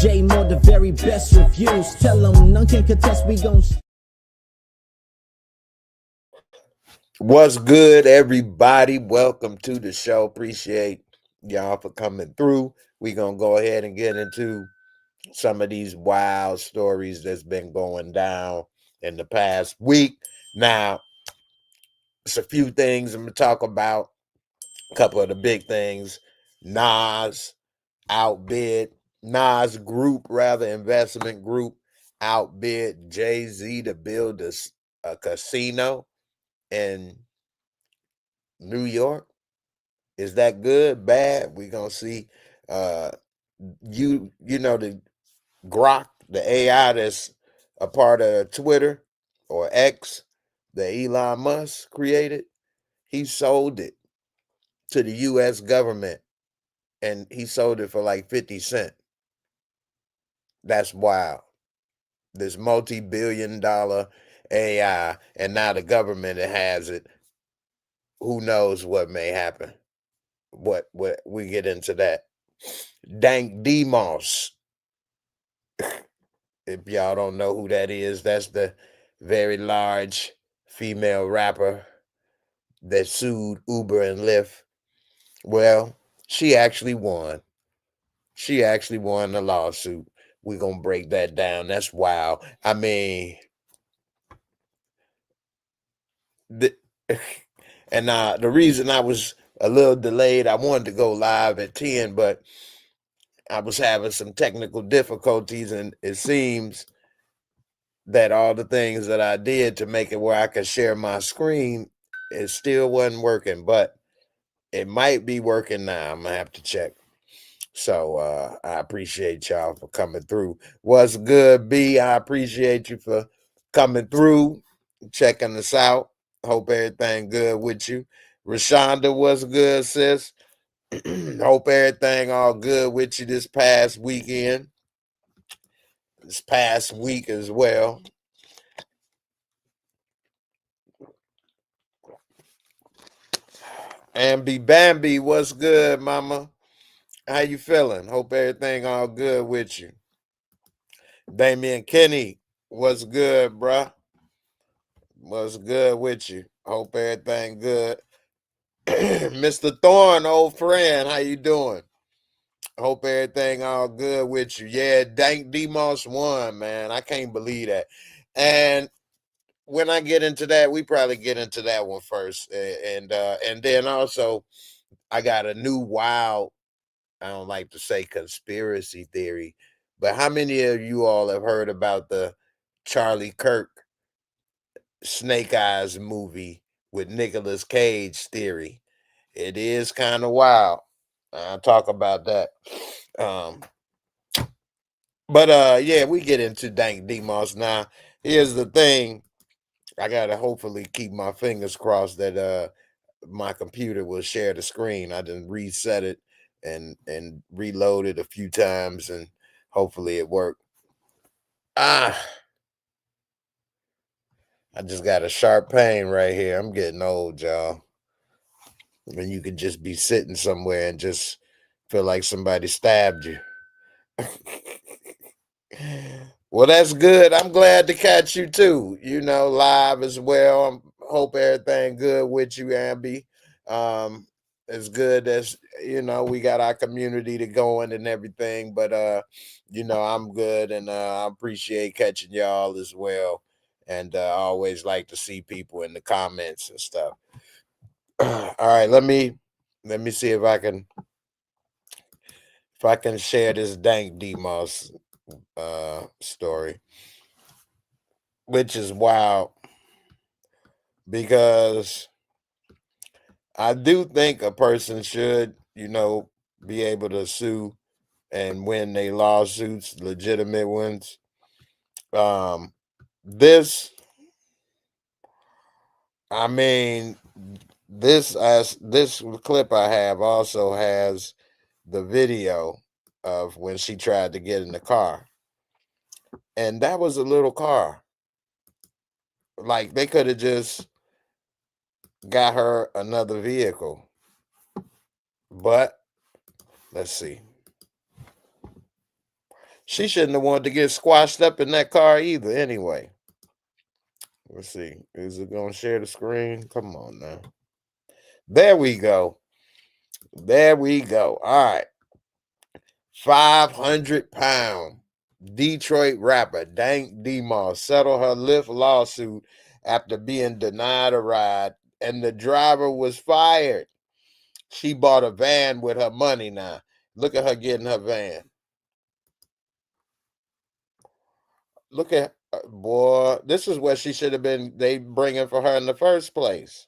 J Moore, the very best reviews. Tell them none can contest, we gon' What's good, everybody? Welcome to the show. Appreciate y'all for coming through. We're going to go ahead and get into some of these wild stories that's been going down in the past week. Now, it's a few things I'm going to talk about. A couple of the big things. Nas Group, investment group, outbid Jay-Z to build a casino in New York. Is that good, bad? We're gonna see. You know the GROK, the AI that's a part of Twitter or X, that Elon Musk created. He sold it to the U.S. government, and he sold it for like 50 cents. That's wild. This multi-billion-dollar AI, and now the government that has it. Who knows what may happen? What we get into that. Dank DeMoss. If y'all don't know who that is, that's the very large female rapper that sued Uber and Lyft. Well, she actually won. She actually won the lawsuit. We're going to break that down. That's wild. I mean, and the reason I was a little delayed, I wanted to go live at 10, but I was having some technical difficulties, and it seems that all the things that I did to make it where I could share my screen, it still wasn't working, but it might be working now. I'm gonna have to check. So I appreciate y'all for coming through. What's good, B? I appreciate you for coming through, checking us out. Hope everything good with you. Rashonda, what's good, sis? Hope everything all good with you this past weekend. This past week as well. Ambi Bambi, what's good, mama? How you feeling? Hope everything all good with you. Damian Kenny, what's good, bruh? What's good with you? Hope everything good. Mr. Thorne, old friend, how you doing? Hope everything all good with you. Yeah, Dank DeMoss won, man. I can't believe that. And when I get into that, we probably get into that one first. And then also I got a new wild, I don't like to say conspiracy theory, but how many of you all have heard about the Charlie Kirk Snake Eyes movie with Nicolas Cage theory? It is kind of wild. I'll talk about that. But yeah, we get into Dank DeMoss now. Here's the thing. I gotta hopefully keep my fingers crossed that my computer will share the screen. I done reset it and reload it a few times, and hopefully it worked. I just got a sharp pain right here. I'm getting old, y'all. When you could just be sitting somewhere and just feel like somebody stabbed you. Well, that's good. I'm glad to catch you too. Live as well. Hope everything good with you, Ambi. As good as we got our community to going and everything, but I'm good, and I appreciate catching y'all as well. And I always like to see people in the comments and stuff. All right, let me see if I can share this Dank DeMoss story, which is wild, because I do think a person should, be able to sue and win their lawsuits, legitimate ones. This, I mean, this clip I have also has the video of when she tried to get in the car, and that was a little car. Like, they could have just got her another vehicle. But let's see. She shouldn't have wanted to get squashed up in that car either. Anyway, let's see. Is it gonna share the screen? Come on now. There we go. There we go. All right. 500-pound Detroit rapper Dank DeMoss settled her Lyft lawsuit after being denied a ride, and the driver was fired. She bought a van with her money now. Look at her getting her van. Look at boy. This is what she should have been they bringing for her in the first place.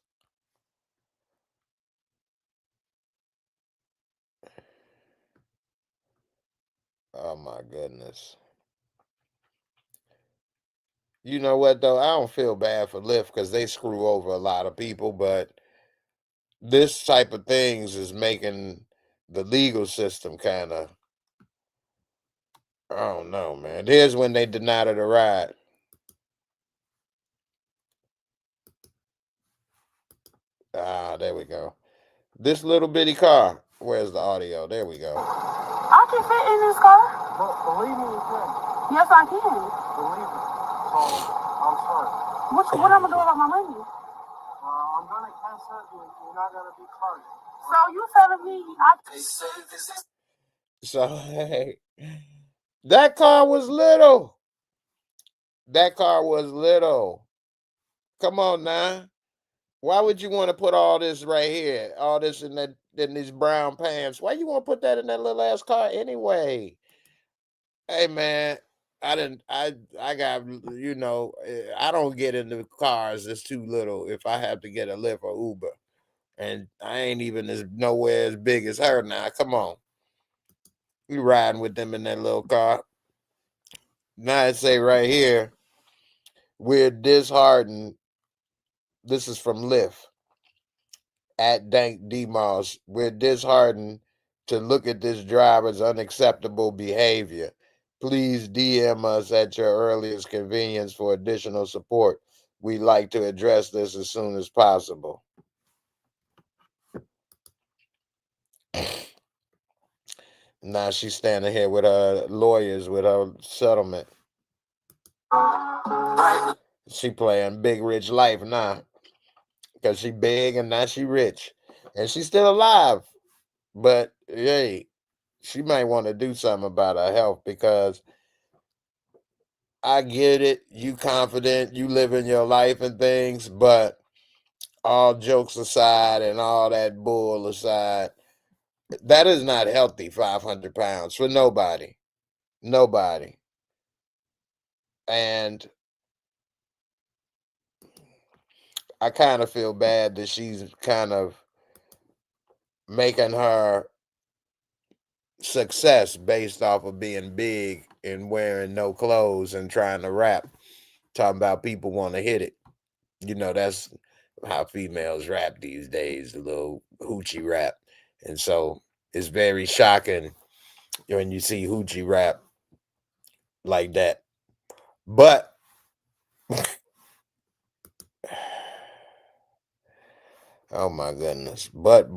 Oh my goodness. You know what though? I don't feel bad for Lyft because they screw over a lot of people, but this type of things is making the legal system kind of, I don't know, man. Here's when they denied her the ride. Ah, there we go. This little bitty car. Where's the audio? There we go. I can fit in this car. Believe me, you can. Yes, I can. Believe me. So, I'm sorry. What I'm gonna do about my money? I'm gonna cancel it. You're not gonna be charged. So you telling me So, hey, that car was little. That car was little. Come on now. Why would you want to put all this right here? All this in these brown pants. Why you want to put that in that little ass car anyway? Hey man, I got I don't get into cars that's too little if I have to get a Lyft or Uber. And I ain't even nowhere as big as her now. Come on. You riding with them in that little car. Now it say right here, we're disheartened. This is from Lyft at Dank DeMoss. We're disheartened to look at this driver's unacceptable behavior. Please DM us at your earliest convenience for additional support. We'd like to address this as soon as possible. Now she's standing here with her lawyers with her settlement. She playing big rich life now because she big and now she rich and she's still alive. But hey, she might want to do something about her health because I get it. You confident, you living your life and things, but all jokes aside and all that bull aside, that is not healthy. 500 pounds for nobody. Nobody. And I kind of feel bad that she's kind of making her success based off of being big and wearing no clothes and trying to rap, talking about people want to hit it. You know, that's how females rap these days, a little hoochie rap. And so it's very shocking when you see hoochie rap like that. But oh my goodness. But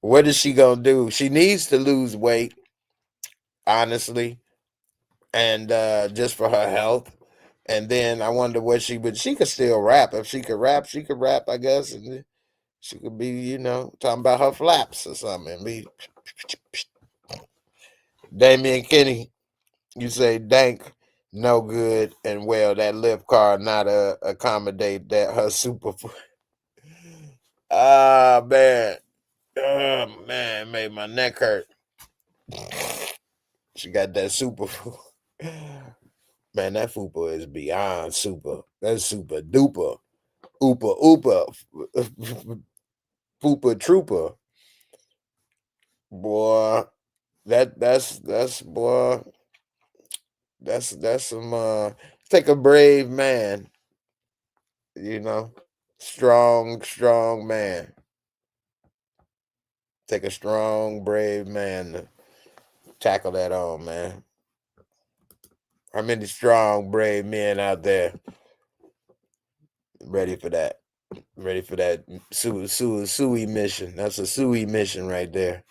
what is she gonna do? She needs to lose weight, honestly, and just for her health. And then I wonder what she could still rap. If she could rap, I guess. And she could be, talking about her flaps or something. And be Damian Kenny, you say Dank, no good, and well, that Lyft car not accommodate that her super. Ah man, oh man, made my neck hurt. She got that super. Man, that fupa is beyond super. That's super duper, oopa, fupa trooper, boy. That's boy. That's some. Take a brave man, strong man. Take a strong, brave man to tackle that on, man. How many strong, brave men out there ready for that? Ready for that Sui mission. That's a Sui mission right there.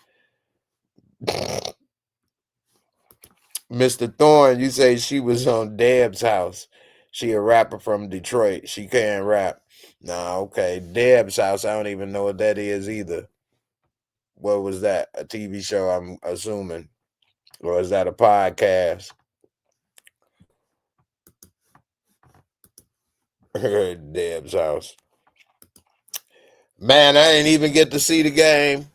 Mr. Thorne, you say she was on Deb's house. She a rapper from Detroit. She can't rap. Nah, okay. Deb's house, I don't even know what that is either. What was that? A TV show, I'm assuming. Or is that a podcast? Deb's house. Man, I didn't even get to see the game.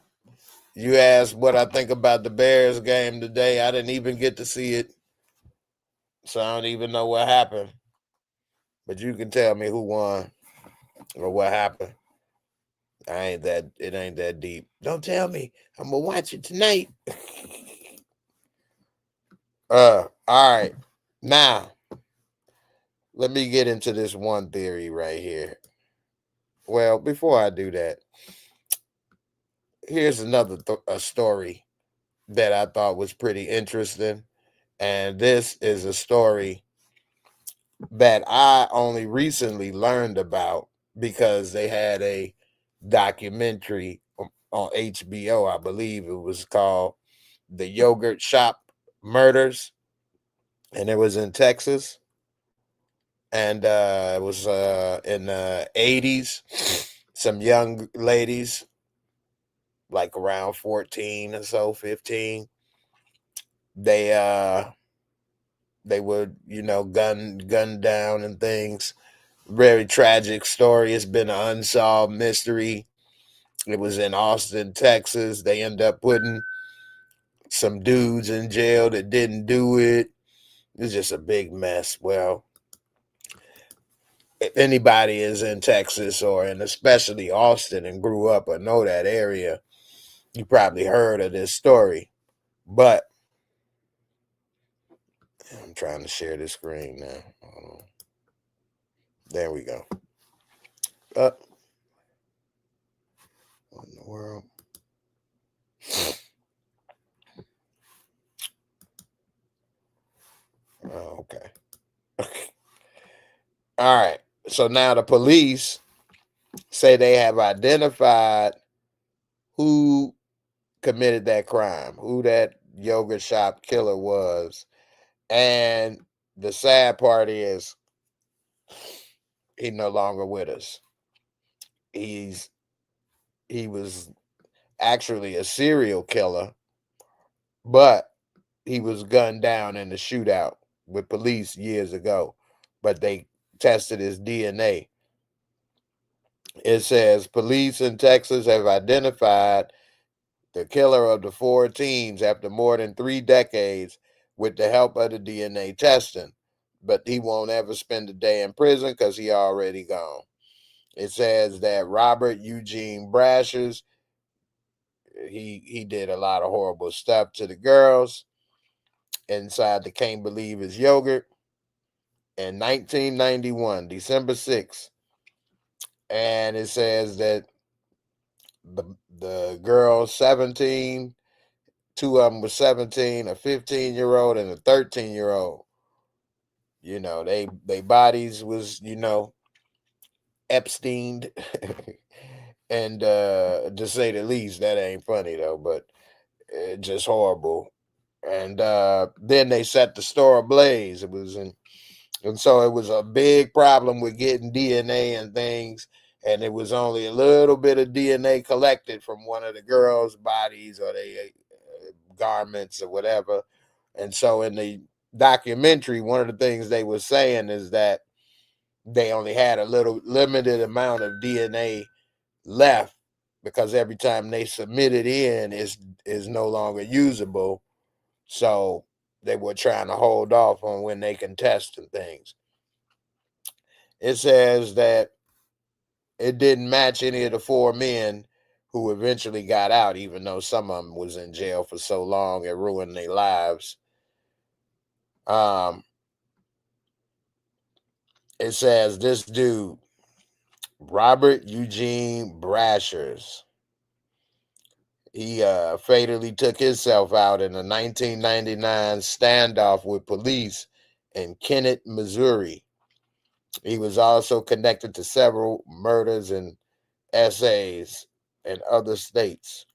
You asked what I think about the Bears game today. I didn't even get to see it. So I don't even know what happened. But you can tell me who won or what happened. It ain't that deep. Don't tell me. I'm gonna watch it tonight. All right. Now, let me get into this one theory right here. Well, before I do that, here's another a story that I thought was pretty interesting. And this is a story that I only recently learned about because they had a documentary on HBO, I believe it was called The Yogurt Shop Murders, and it was in Texas. And it was in the 80s. Some young ladies, like around 14 or so, 15, they were, gunned down and things. Very tragic story. It's been an unsolved mystery. It was in Austin, Texas. They end up putting some dudes in jail that didn't do it. It's just a big mess. Well, if anybody is in Texas or in especially Austin and grew up or know that area, you probably heard of this story. But I'm trying to share this screen now. There we go. What in the world? Oh, okay. All right. So now the police say they have identified who committed that crime, who that yogurt shop killer was. And the sad part is he's no longer with us. He was actually a serial killer, but he was gunned down in a shootout with police years ago. But they tested his DNA. It says police in Texas have identified the killer of the 4 teens after more than 3 decades with the help of the DNA testing. But he won't ever spend a day in prison because he already gone. It says that Robert Eugene Brashers, he did a lot of horrible stuff to the girls inside the Can't Believe It's Yogurt in 1991, December 6th. And it says that the girls 17, 2 of them were 17, a 15-year-old and a 13-year-old. They bodies was, Epsteined. And to say the least, that ain't funny though, but just horrible. And then they set the store ablaze. And so it was a big problem with getting DNA and things. And it was only a little bit of DNA collected from one of the girls' bodies or their garments or whatever. And so in the documentary, one of the things they were saying is that they only had a little limited amount of DNA left because every time they submit it in is no longer usable. So they were trying to hold off on when they can test and things. It says that it didn't match any of the 4 men who eventually got out, even though some of them was in jail for so long it ruined their lives. It says this dude, Robert Eugene Brashers, he fatally took himself out in a 1999 standoff with police in Kennett, Missouri. He was also connected to several murders and essays in other states.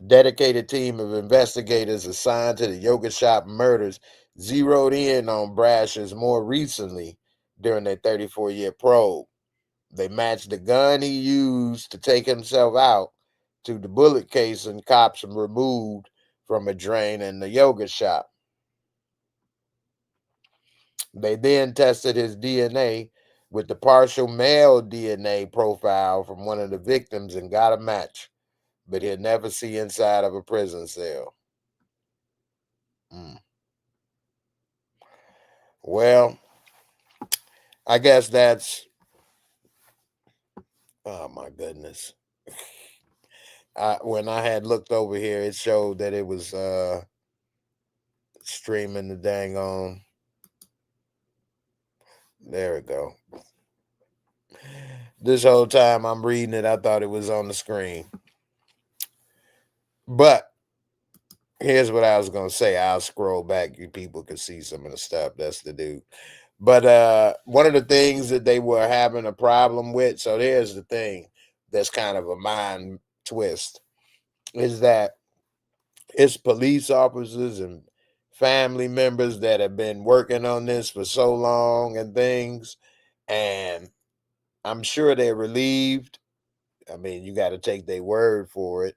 Dedicated team of investigators assigned to the yoga shop murders zeroed in on Brasher's more recently during their 34-year probe. They matched the gun he used to take himself out to the bullet casing cops removed from a drain in the yoga shop. They then tested his DNA with the partial male DNA profile from one of the victims and got a match, but he'll never see inside of a prison cell. Well, I guess that's, oh my goodness. When I had looked over here, it showed that it was streaming the dang on. There we go. This whole time I'm reading it, I thought it was on the screen. But here's what I was going to say. I'll scroll back. You people can see some of the stuff. That's the dude. But one of the things that they were having a problem with, so there's the thing that's kind of a mind twist, is that it's police officers and family members that have been working on this for so long and things, and I'm sure they're relieved. I mean, you got to take their word for it.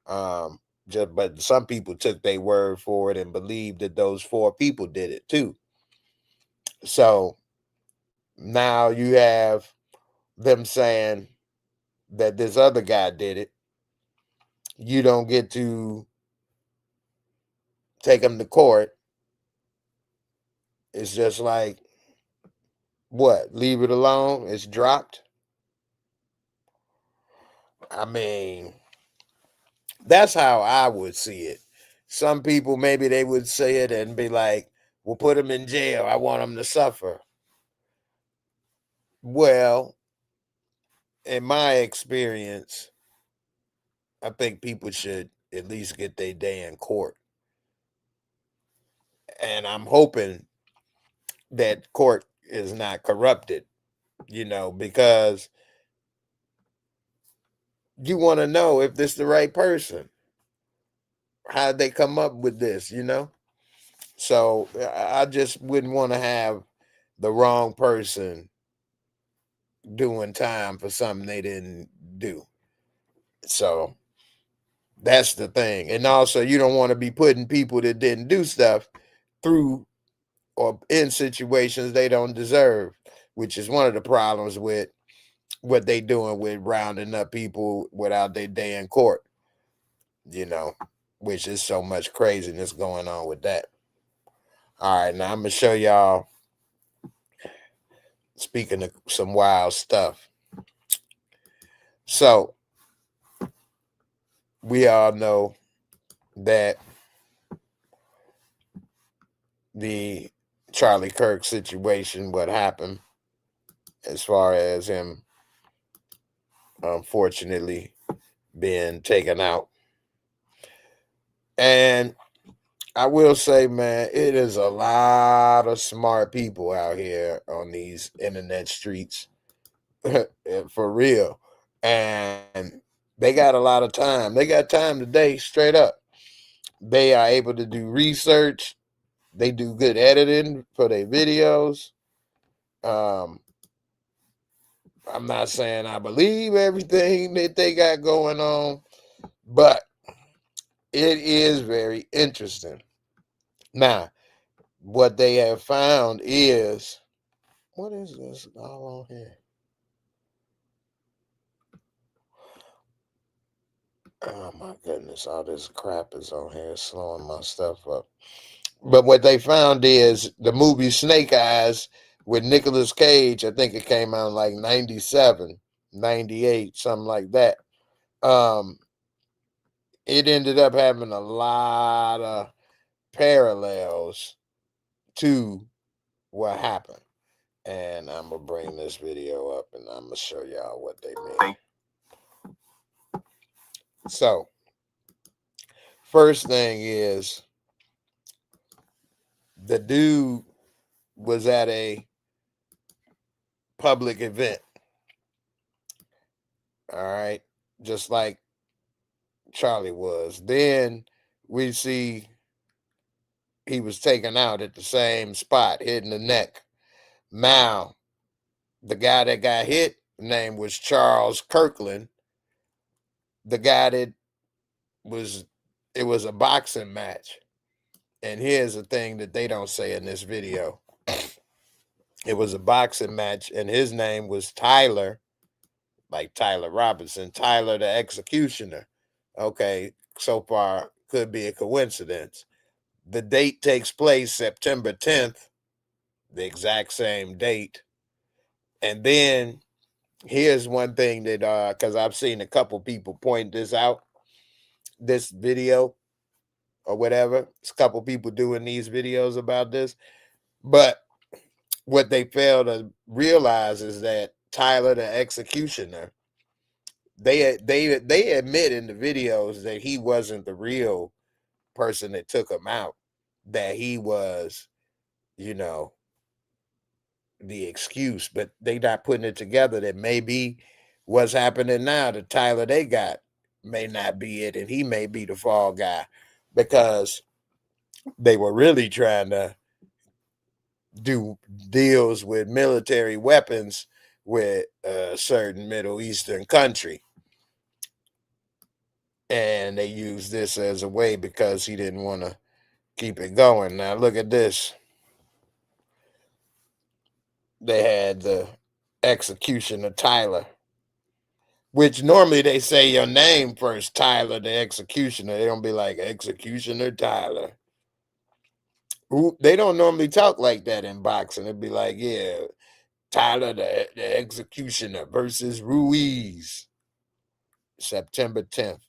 But some people took their word for it and believed that those 4 people did it too. So now you have them saying that this other guy did it. You don't get to take him to court. It's just like, what? Leave it alone? It's dropped? I mean, that's how I would see it. Some people, maybe they would say it and be like, we'll put him in jail. I want him to suffer. Well, in my experience, I think people should at least get their day in court. And I'm hoping that court is not corrupted, because you want to know if this is the right person. How'd they come up with this, So I just wouldn't want to have the wrong person doing time for something they didn't do. So that's the thing. And also, you don't want to be putting people that didn't do stuff through or in situations they don't deserve, which is one of the problems with what they doing with rounding up people without their day in court, which is so much craziness going on with that. All right, now I'm going to show y'all, speaking of some wild stuff. So we all know that the Charlie Kirk situation, what happened as far as him unfortunately being taken out. And I will say, man, it is a lot of smart people out here on these internet streets for real. And they got a lot of time. They got time today, straight up. They are able to do research. They do good editing for their videos. I'm not saying I believe everything that they got going on, but it is very interesting. Now, what they have found is, what is this all on here? Oh my goodness, all this crap is on here, slowing my stuff up. But what they found is the movie Snake Eyes with Nicolas Cage, I think it came out in like 97, 98, something like that. It ended up having a lot of parallels to what happened. And I'm going to bring this video up and I'm going to show y'all what they mean. So, first thing is, the dude was at a public event. All right. Just like Charlie was. Then we see he was taken out at the same spot, hit in the neck. Now, the guy that got hit, name was Charles Kirkland. The guy that it was a boxing match. And here's the thing that they don't say in this video. It was a boxing match, and his name was Tyler, like Tyler Robinson, Tyler the Executioner. Okay, so far could be a coincidence. The date takes place September 10th, the exact same date. And then here's one thing that because I've seen a couple people point this out, this video or whatever. It's a couple people doing these videos about this. But what they fail to realize is that Tyler the Executioner, they admit in the videos that he wasn't the real person that took him out, that he was, you know, the excuse, but they not putting it together that maybe what's happening now, the Tyler they got may not be it, and he may be the fall guy, because they were really trying to do deals with military weapons with a certain Middle Eastern country. And they used this as a way because he didn't want to keep it going. Now look at this. They had the execution of Tyler, which normally they say your name first, Tyler the Executioner. They don't be like Executioner Tyler. They don't normally talk like that in boxing. It'd be like, yeah, Tyler the Executioner versus Ruiz, September 10th.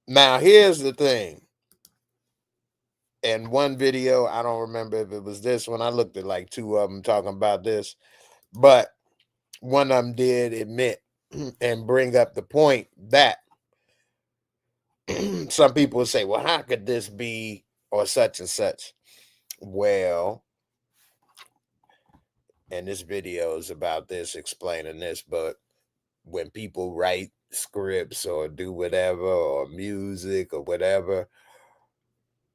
Now, here's the thing. In one video, I don't remember if it was this one. I looked at like two of them talking about this, but one of them did admit and bring up the point that some people would say, well, how could this be or such and such? Well, and this video is about this, explaining this, but when people write scripts or do whatever, or music or whatever,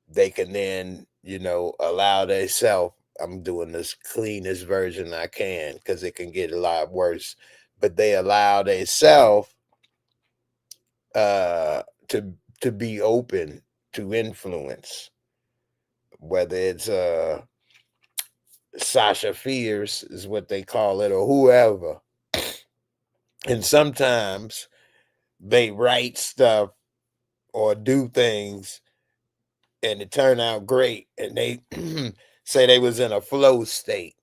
they can then, you know, allow themselves, I'm doing this cleanest version I can because it can get a lot worse, but they allow themselves to be open to influence, whether it's Sasha Fierce is what they call it, or whoever. And sometimes they write stuff or do things and it turned out great, and they say they was in a flow state.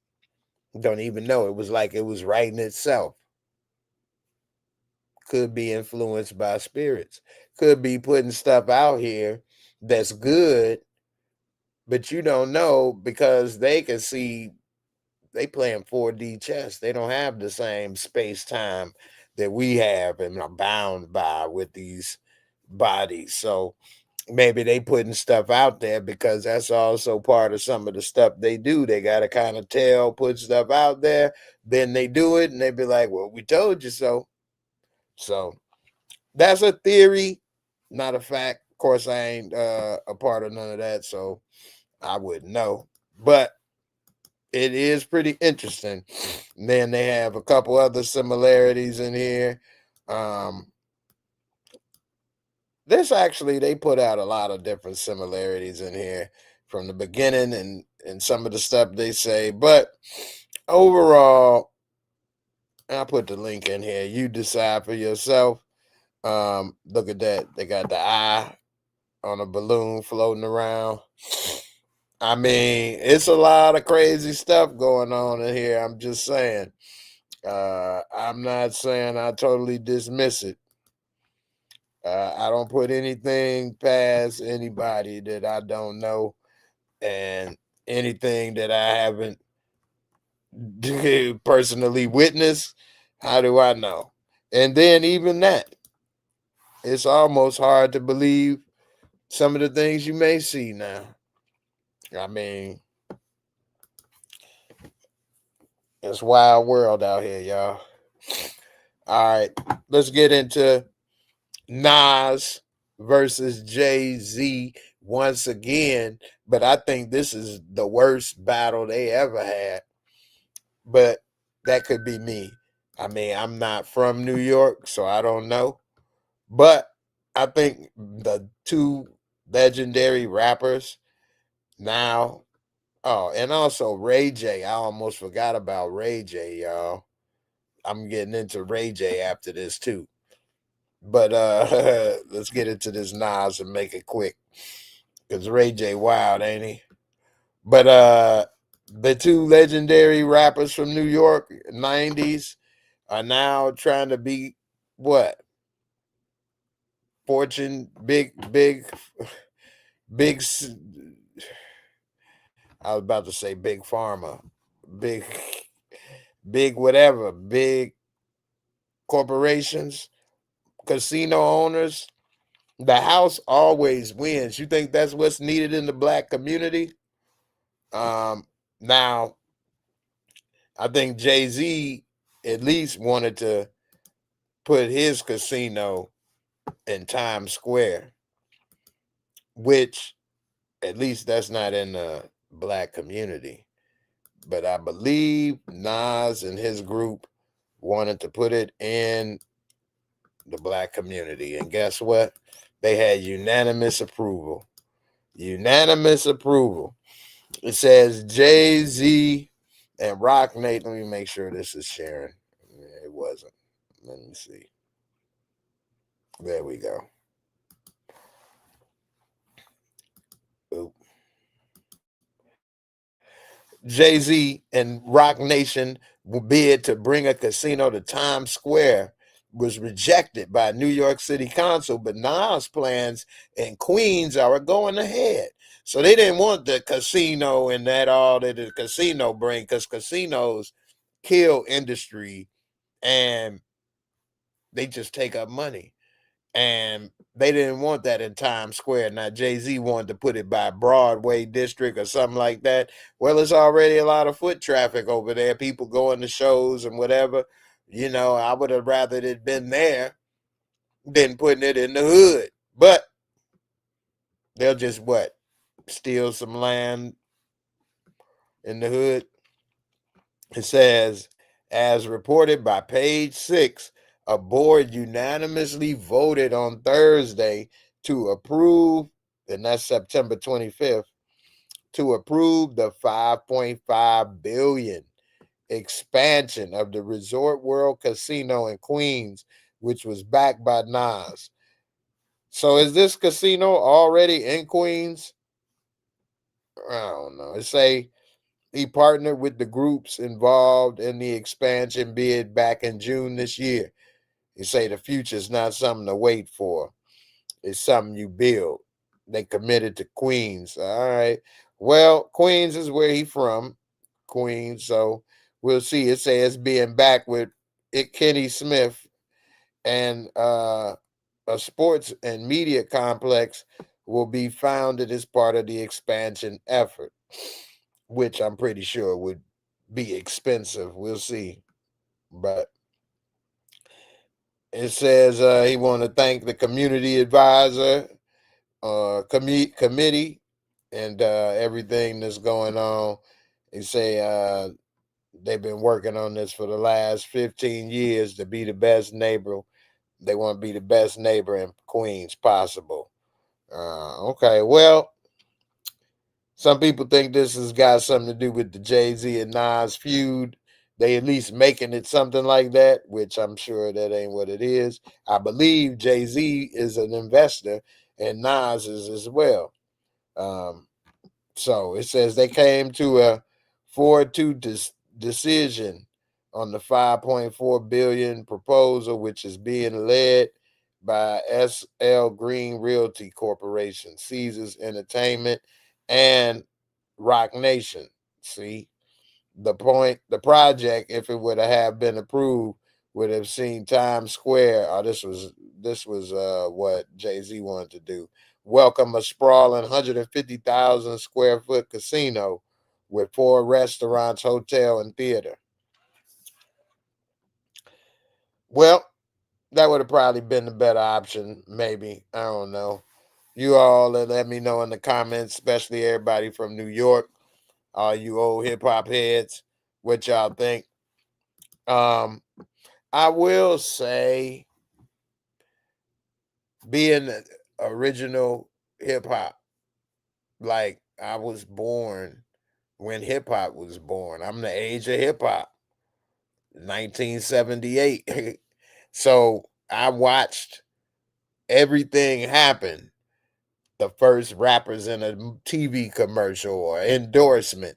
Don't even know. It was like it was writing itself. Could be influenced by spirits. Could be putting stuff out here that's good, but you don't know because they can see they playing 4D chess. They don't have the same space-time that we have and are bound by with these bodies. So maybe they putting stuff out there because that's also part of some of the stuff they do. They got to kind of put stuff out there. Then they do it and they be like, well, we told you so. So that's a theory, not a fact. Of course, I ain't a part of none of that, so I wouldn't know. But it is pretty interesting. And then they have a couple other similarities in here. This actually, they put out a lot of different similarities in here from the beginning and some of the stuff they say. But overall, I'll put the link in here. You decide for yourself. Look at that. They got the eye on a balloon floating around. I mean, it's a lot of crazy stuff going on in here. I'm just saying. I'm not saying I totally dismiss it. I don't put anything past anybody that I don't know, and anything that I haven't personally witnessed. How do I know? And then even that, it's almost hard to believe some of the things you may see now. I mean, it's a wild world out here, y'all. All right, let's get into Nas versus Jay-Z once again, but I think this is the worst battle they ever had. But that could be me. I mean, I'm not from New York, so I don't know. But I think the two legendary rappers now. Oh, and also Ray J. I almost forgot about Ray J, y'all. I'm getting into Ray J after this too. But let's get into this Nas and make it quick. Cause Ray J wild, ain't he? But the two legendary rappers from New York, 90s, are now trying to be what? Fortune, big. I was about to say big pharma, big, big whatever, big corporations, casino owners. The house always wins. You think that's what's needed in the black community? Now, I think Jay-Z at least wanted to put his casino in Times Square, which at least that's not in the black community. But I believe Nas and his group wanted to put it in the black community. And guess what? They had unanimous approval. Unanimous approval. It says Jay-Z and Rock Nate. Let me make sure this is sharing. It wasn't. Let me see. There we go. Oop. Jay-Z and Rock Nation will bid to bring a casino to Times Square was rejected by New York City Council, but Nas plans in Queens are going ahead. So they didn't want the casino and that all that the casino bring, because casinos kill industry and they just take up money. And they didn't want that in Times Square. Now, Jay-Z wanted to put it by Broadway District or something like that. Well, it's already a lot of foot traffic over there, people going to shows and whatever. You know, I would have rather it been there than putting it in the hood. But they'll just what? Steal some land in the hood? It says, as reported by Page 6, a board unanimously voted on Thursday to approve, and that's September 25th, to approve the $5.5 billion expansion of the Resort World Casino in Queens, which was backed by Nas. So is this casino already in Queens? I don't know. It say he partnered with the groups involved in the expansion bid back in June this year. He say the future is not something to wait for. It's something you build. They committed to Queens. All right. Well, Queens is where he from. Queens. So we'll see. It says being back with Kenny Smith and a sports and media complex will be founded as part of the expansion effort, which I'm pretty sure would be expensive. We'll see. But it says he want to thank the community advisor committee and everything that's going on. He say they've been working on this for the last 15 years to be the best neighbor. They want to be the best neighbor in Queens possible. Okay, well, some people think this has got something to do with the Jay-Z and Nas feud. They at least making it something like that, which I'm sure that ain't what it is. I believe Jay-Z is an investor and Nas is as well. So it says they came to a 4-2 decision on the 5.4 billion proposal, which is being led by SL Green Realty Corporation, Caesars Entertainment, and Rock Nation. See, the project, if it would have been approved, would have seen Times Square. Oh, this was what Jay-Z wanted to do. Welcome a sprawling 150,000 square foot casino with 4 restaurants, hotel, and theater. Well, That would have probably been the better option, maybe. I don't know. You all let me know in the comments, especially everybody from New York, all you old hip hop heads, what y'all think. Um, I will say, being original hip hop, like I was born when hip hop was born. I'm the age of hip hop, 1978. So I watched everything happen. The first rappers in a TV commercial or endorsement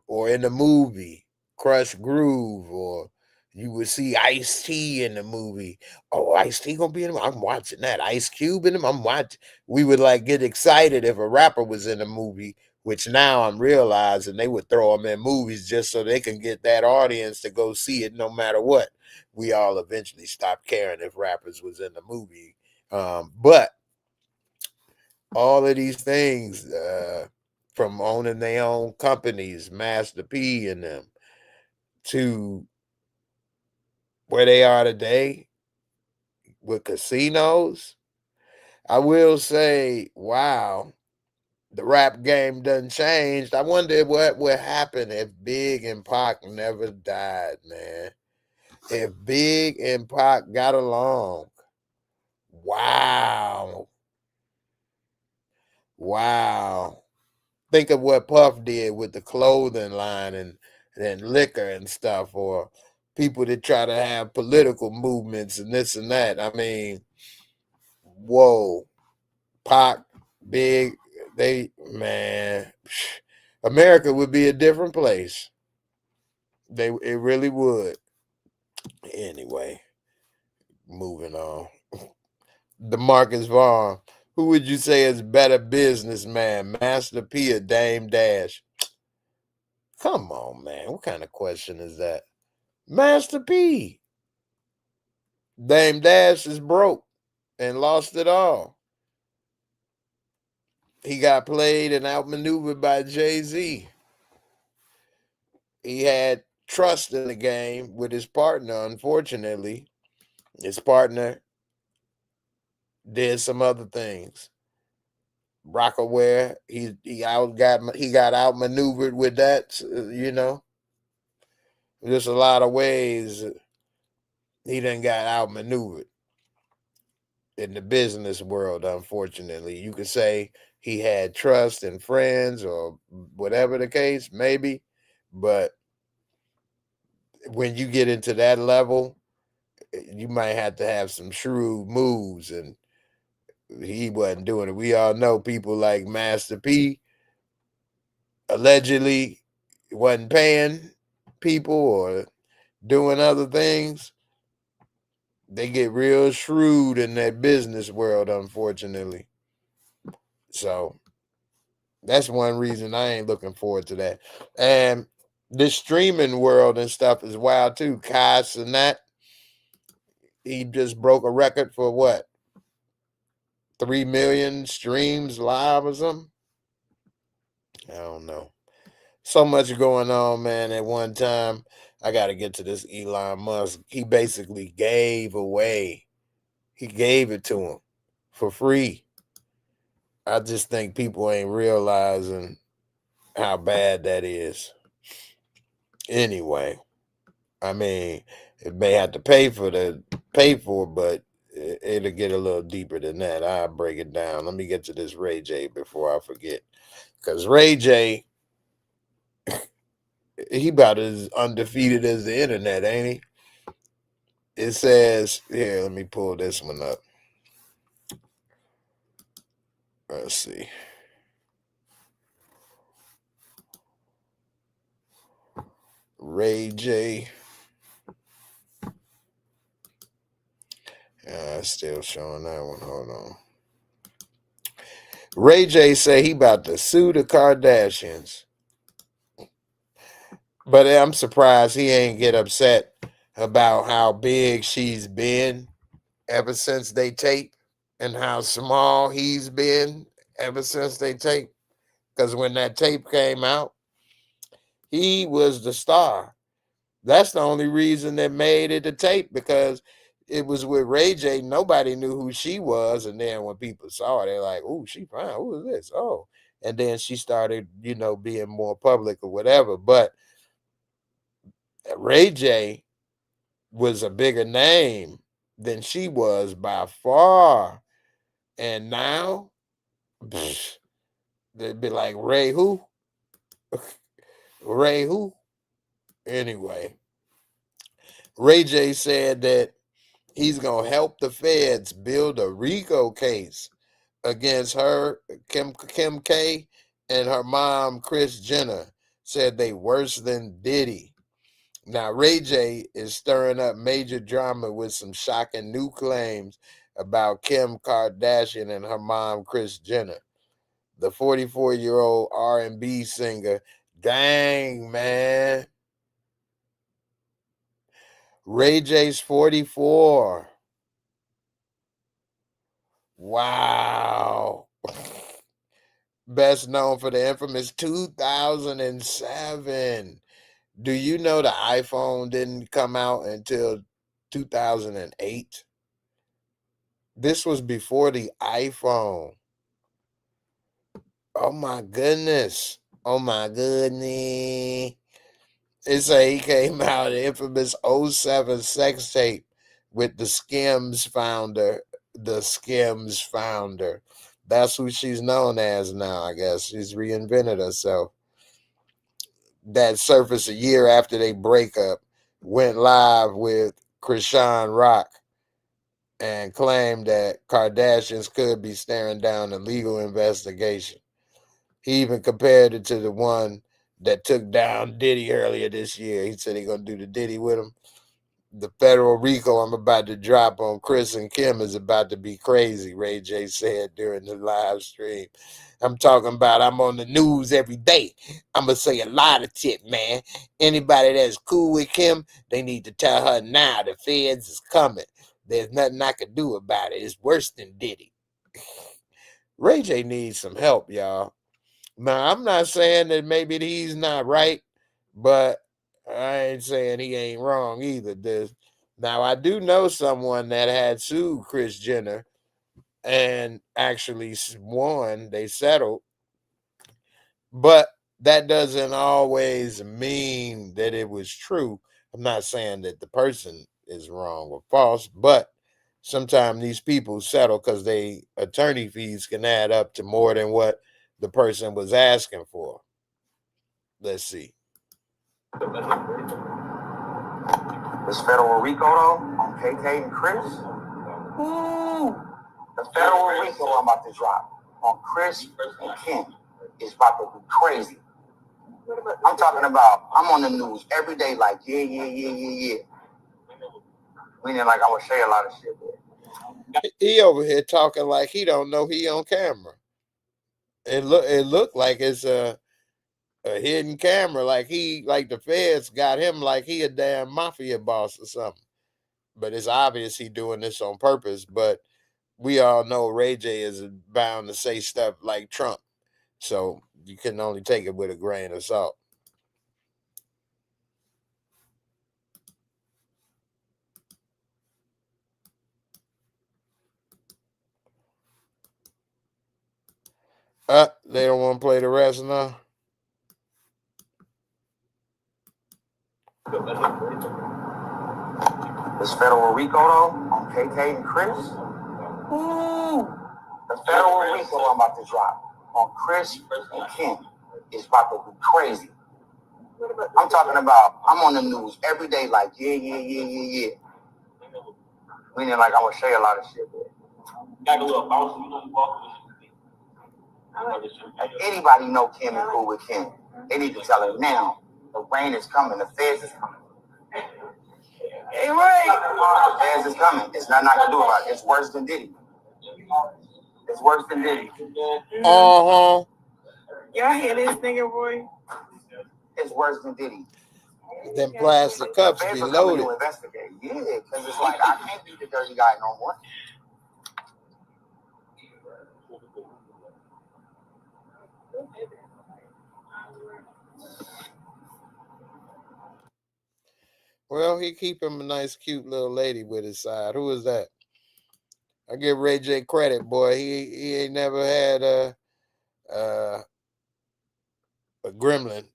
or in a movie, Crush Groove, or you would see Ice-T in the movie. Oh, Ice-T gonna be in them. I'm watching that. Ice Cube in them. I'm watching. We would like get excited if a rapper was in a movie, which now I'm realizing they would throw them in movies just so they can get that audience to go see it no matter what. We all eventually stopped caring if rappers was in the movie. But all of these things, from owning their own companies, Master P and them, to where they are today with casinos, I will say, wow, the rap game done changed. I wonder what would happen if Big and Pac never died, man. If Big and Pac got along, wow. Wow. Think of what Puff did with the clothing line and liquor and stuff, or people that try to have political movements and this and that. I mean, whoa, Pac, Big, man, America would be a different place. It really would. Anyway, moving on. DeMarcus Vaughn, who would you say is better businessman, Master P or Dame Dash? Come on, man. What kind of question is that? Master P. Dame Dash is broke and lost it all. He got played and outmaneuvered by Jay-Z. He had trust in the game with his partner, unfortunately. His partner did some other things. Rockaware, he got outmaneuvered with that, There's a lot of ways he done got outmaneuvered in the business world, unfortunately. You could say he had trust and friends or whatever the case, maybe. But when you get into that level, you might have to have some shrewd moves, and he wasn't doing it. We all know people like Master P allegedly wasn't paying people or doing other things. They get real shrewd in that business world, unfortunately. So that's one reason I ain't looking forward to that. And this streaming world and stuff is wild too. Kai Cenat, he just broke a record for what? 3 million streams live or something? I don't know. So much going on, man, at one time. I got to get to this Elon Musk. He basically gave away. He gave it to him for free. I just think people ain't realizing how bad that is. Anyway, I mean, it may have to pay for, but it'll get a little deeper than that. I'll break it down. Let me get to this Ray J before I forget. Because Ray J, he about as undefeated as the internet, ain't he? It says, here, let me pull this one up. Let's see. Ray J. Still showing that one. Hold on. Ray J say he about to sue the Kardashians. But I'm surprised he ain't get upset about how big she's been ever since they taped and how small he's been ever since they taped. Because when that tape came out, he was the star. That's the only reason they made it a tape, because it was with Ray J. Nobody knew who she was, and then when people saw her, they're like, "Oh, she fine. Who is this?" Oh, and then she started, being more public or whatever. But Ray J was a bigger name than she was by far, and now they'd be like, "Ray who? Ray who?" Anyway, Ray J said that he's gonna help the feds build a RICO case against her, Kim K, and her mom, Kris Jenner. Said they worse than Diddy. Now, Ray J is stirring up major drama with some shocking new claims about Kim Kardashian and her mom, Kris Jenner. The 44-year-old R&B singer, dang, man. Ray J's 44. Wow. Best known for the infamous 2007. Do you know the iPhone didn't come out until 2008? This was before the iPhone. Oh my goodness. Oh my goodness. It say he came out the infamous '07 sex tape with the Skims founder. The Skims founder. That's who she's known as now, I guess. She's reinvented herself. That surfaced a year after they break up, went live with Krishan Rock and claimed that Kardashians could be staring down a legal investigation. He even compared it to the one that took down Diddy earlier this year. He said he's going to do the Diddy with him. The federal RICO I'm about to drop on Kris and Kim is about to be crazy, Ray J said during the live stream. I'm talking about I'm on the news every day. I'm going to say a lot of shit, man. Anybody that's cool with Kim, they need to tell her now the feds is coming. There's nothing I can do about it. It's worse than Diddy. Ray J needs some help, y'all. Now, I'm not saying that maybe he's not right, but I ain't saying he ain't wrong either. Now, I do know someone that had sued Kris Jenner and actually won. They settled. But that doesn't always mean that it was true. I'm not saying that the person is wrong or false, but sometimes these people settle because they attorney fees can add up to more than what the person was asking for. Let's see. This federal RICO though on KK and Kris. Ooh, the federal RICO I'm about to drop on Kris and Kim is about to be crazy. I'm talking about I'm on the news every day like yeah. Meaning like I would say a lot of shit there. He over here talking like he don't know he on camera. It looked like it's a hidden camera, like the feds got him like he a damn mafia boss or something. But it's obvious he doing this on purpose. But we all know Ray J is bound to say stuff like Trump. So you can only take it with a grain of salt. They don't want to play the rest now. This federal RICO though on KK and Kris. Ooh, the federal RICO I'm about to drop on Kris and Kim is about to be crazy. I'm talking about I'm on the news every day like yeah. Meaning like I would say a lot of shit there. Got a little bounce, if anybody know Kim and cool with Kim, they need to tell her now. The rain is coming. The feds is coming. Hey, right. The feds is coming. It's nothing I can do about it. It's worse than Diddy. It's worse than Diddy. Uh-huh. Y'all hear this nigga, boy? It's worse than Diddy. Them plastic cups The feds be are coming loaded. to investigate. Yeah, because it's like I can't be the dirty guy no more. Well, he keep him a nice, cute little lady with his side. Who is that? I give Ray J credit, boy. He ain't never had uh, a gremlin,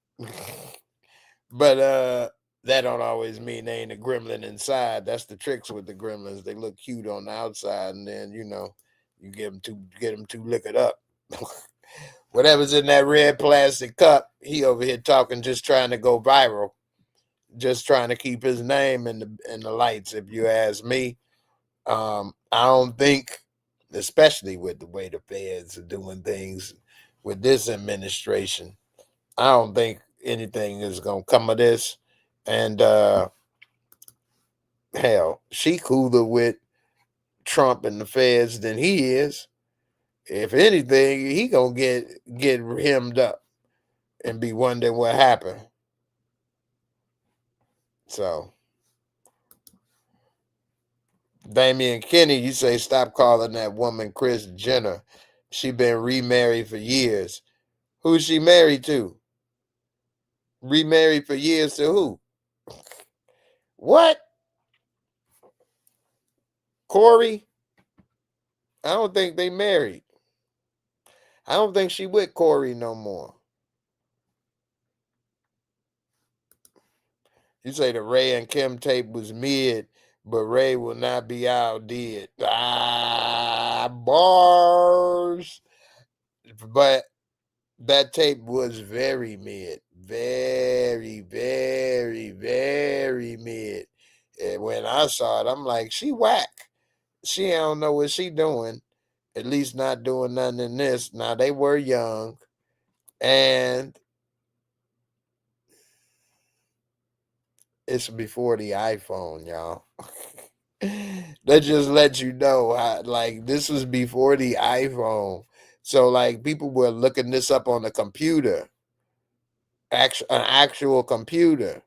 but that don't always mean they ain't a gremlin inside. That's the tricks with the gremlins. They look cute on the outside, and then you get them to lick it up. Whatever's in that red plastic cup, he over here talking, just trying to go viral, just trying to keep his name in the lights. If you ask me, I don't think, especially with the way the feds are doing things with this administration, I don't think anything is gonna come of this. And hell, she cooler with Trump and the feds than he is. If anything, he gonna get hemmed up and be wondering what happened. So, Damian Kinney, you say stop calling that woman Kris Jenner. She been remarried for years. Who's she married to? Remarried for years to who? What? Corey? I don't think they married. I don't think she with Corey no more. You say the Ray and Kim tape was mid, but Ray will not be outdid. Bars. But that tape was very mid. Very, very, very mid. And when I saw it, I'm like, she whack. She don't know what she doing. At least not doing nothing in this. Now, they were young. And it's before the iPhone, y'all. That just lets you know how, like, this was before the iPhone. So, like, people were looking this up on the computer, an actual computer,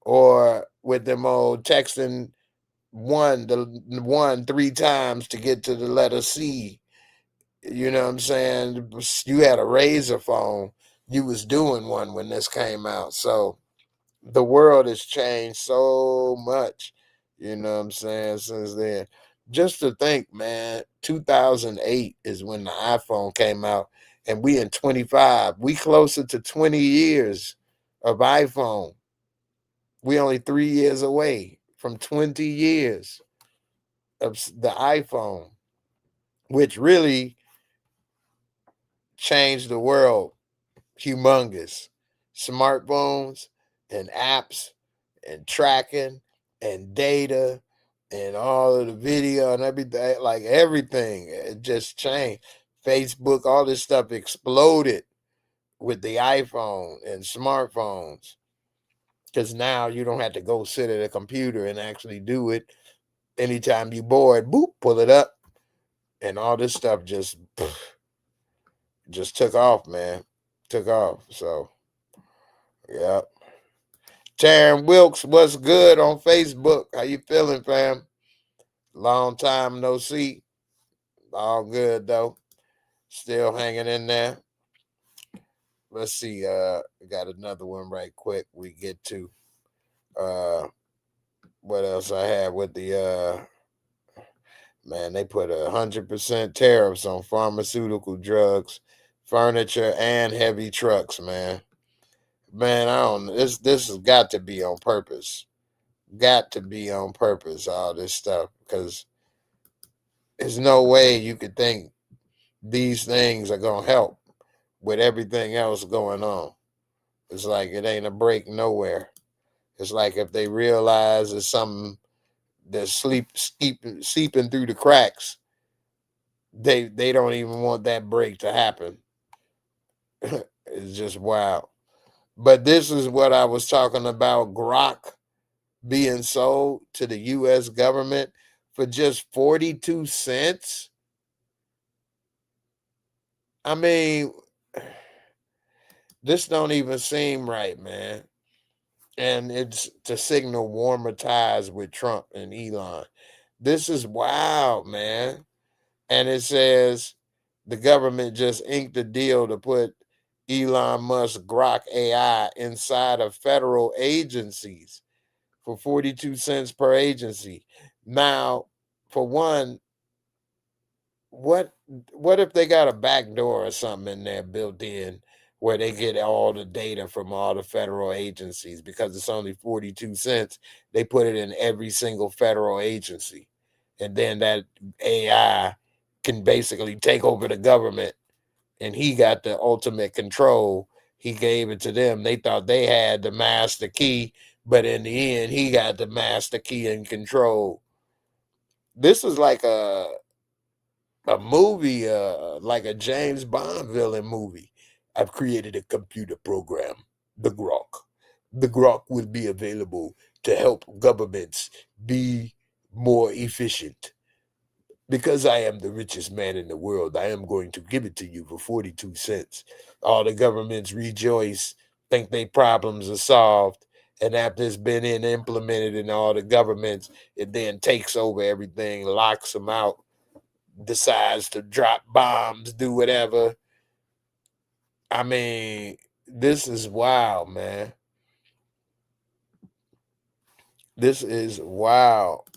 or with them old texting one 3 times to get to the letter C. You know what I'm saying? You had a razor phone. You was doing one when this came out. So the world has changed so much, you know what I'm saying, since then. Just to think, man, 2008 is when the iPhone came out, and we in 25. We closer to 20 years of iPhone. We only 3 years away from 20 years of the iPhone, which really changed the world. Humongous. Smartphones and apps and tracking and data and all of the video and everything, like everything, it just changed. Facebook, all this stuff exploded with the iPhone and smartphones, because now you don't have to go sit at a computer and actually do it. Anytime you bored, boop, pull it up, and all this stuff just took off, man. Took off. So, yeah. Taryn Wilkes, what's good on Facebook? How you feeling, fam? Long time no see. All good though. Still hanging in there. Let's see. Got another one right quick. We get to what else I had with the man, they put 100% tariffs on pharmaceutical drugs, furniture, and heavy trucks, man. Man, I don't. This has got to be on purpose. Got to be on purpose. All this stuff, because there's no way you could think these things are gonna help with everything else going on. It's like it ain't a break nowhere. It's like if they realize it's something that's seeping through the cracks, they don't even want that break to happen. It's just wild. But this is what I was talking about, GROK being sold to the U.S. government for just 42 cents. I mean, this don't even seem right, man. And it's to signal warmer ties with Trump and Elon. This is wild, man. And it says the government just inked a deal to put Elon Musk GROK AI inside of federal agencies for 42 cents per agency. Now, for one, what if they got a back door or something in there built in where they get all the data from all the federal agencies? Because it's only 42 cents, they put it in every single federal agency, and then that AI can basically take over the government, and he got the ultimate control. He gave it to them. They thought they had the master key, but in the end, he got the master key and control. This is like a movie, like a James Bond villain movie. I've created a computer program, the GROK. The GROK will be available to help governments be more efficient. Because I am the richest man in the world, I am going to give it to you for 42 cents. All the governments rejoice, think their problems are solved. And after it's been implemented in all the governments, it then takes over everything, locks them out, decides to drop bombs, do whatever. I mean, this is wild, man. This is wild.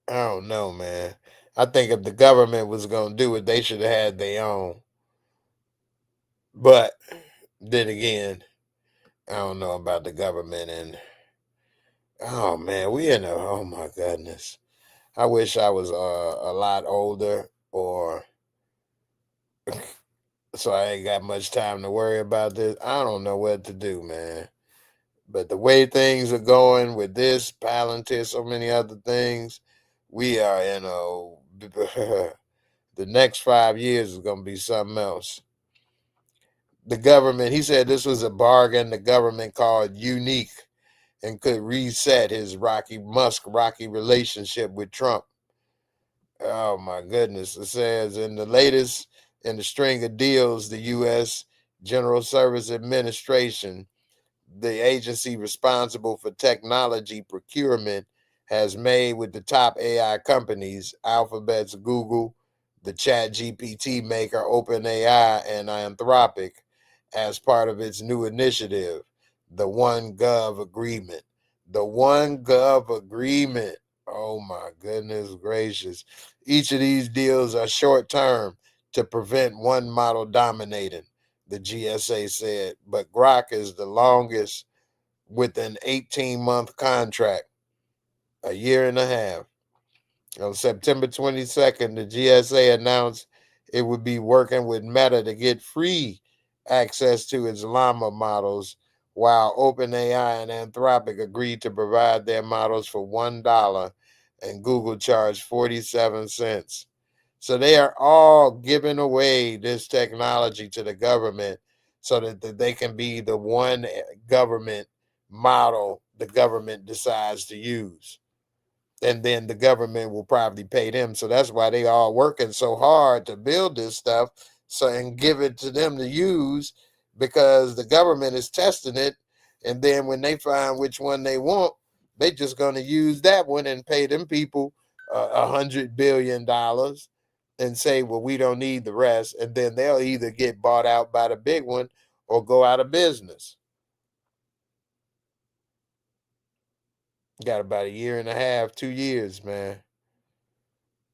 I don't know, man. I think if the government was going to do it, they should have had their own. But then again, I don't know about the government. And oh, man, oh my goodness. I wish I was a lot older, or so I ain't got much time to worry about this. I don't know what to do, man. But the way things are going with this, Palantir, so many other things, we are in the next 5 years is going to be something else. The government, he said this was a bargain the government called unique and could reset his rocky relationship with Trump. Oh my goodness. It says in the string of deals, the U.S. General Service Administration, the agency responsible for technology procurement, has made with the top AI companies, Alphabet's Google, the ChatGPT maker OpenAI, and Anthropic, as part of its new initiative, the One Gov Agreement. The One Gov Agreement. Oh my goodness gracious. Each of these deals are short term to prevent one model dominating, the GSA said, but GROK is the longest with an 18-month contract, a year and a half. On September 22nd, the GSA announced it would be working with Meta to get free access to its Llama models, while OpenAI and Anthropic agreed to provide their models for $1 and Google charged 47 cents. So they are all giving away this technology to the government so that they can be the one government model the government decides to use. And then the government will probably pay them. So that's why they all working so hard to build this stuff and give it to them to use, because the government is testing it. And then when they find which one they want, they just going to use that one and pay them people $100 billion and say, well, we don't need the rest. And then they'll either get bought out by the big one or go out of business. Got about a year and a half, 2 years, man.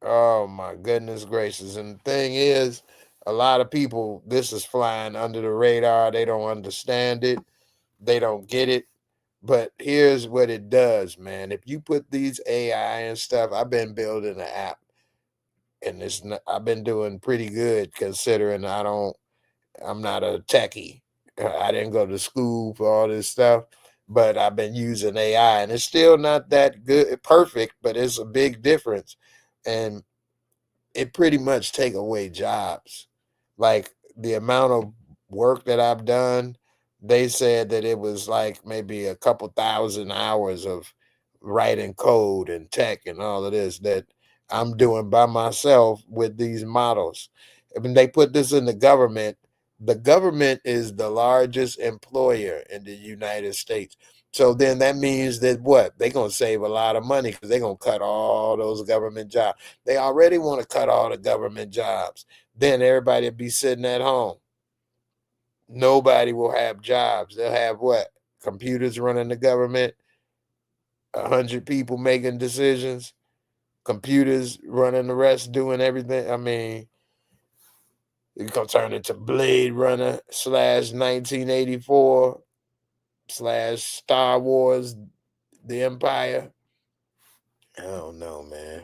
Oh my goodness gracious. And the thing is, a lot of people, this is flying under the radar. They don't understand it. They don't get it. But here's what it does, man. If you put these AI and stuff, I've been building an app, and I've been doing pretty good considering I'm not a techie. I didn't go to school for all this stuff, but I've been using AI, and it's still not that good, perfect, but it's a big difference. And it pretty much take away jobs. Like the amount of work that I've done, they said that it was like maybe a couple thousand hours of writing code and tech and all of this that I'm doing by myself with these models. I mean, they put this in the government. The government is the largest employer in the United States. So then that means that what? They're going to save a lot of money because they're going to cut all those government jobs. They already want to cut all the government jobs. Then everybody will be sitting at home. Nobody will have jobs. They'll have what? Computers running the government. 100 people making decisions, computers running the rest, doing everything. I mean, it's gonna turn into Blade Runner / 1984 / Star Wars, The Empire. I don't know, man.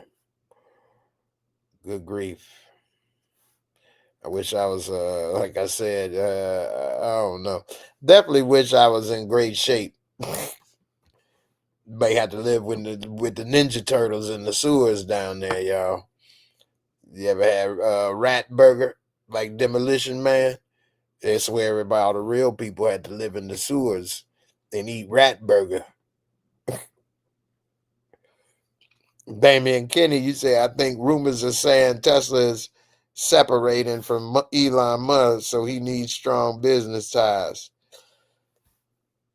Good grief. I wish I was, like I said, I don't know. Definitely wish I was in great shape. May have to live with the Ninja Turtles in the sewers down there, y'all. You ever had rat burger like Demolition Man? That's where all the real people had to live in the sewers and eat rat burger. Damian Kinney, you say, I think rumors are saying Tesla is separating from Elon Musk, so he needs strong business ties.